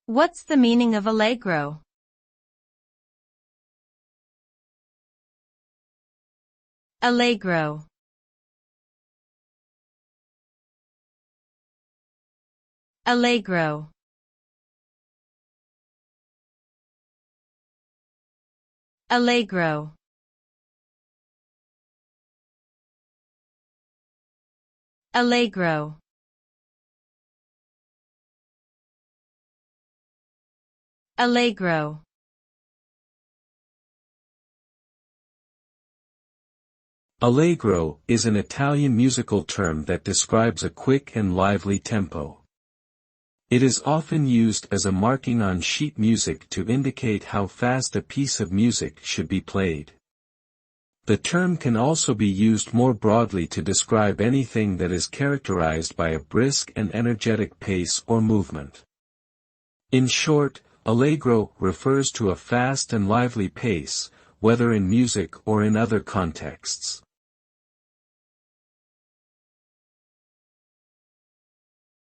What's the meaning of allegro? Allegro. Allegro. Allegro. Allegro. Allegro. Allegro is an Italian musical term that describes a quick and lively tempo. It is often used as a marking on sheet music to indicate how fast a piece of music should be played. The term can also be used more broadly to describe anything that is characterized by a brisk and energetic pace or movement. In short, allegro refers to a fast and lively pace, whether in music or in other contexts.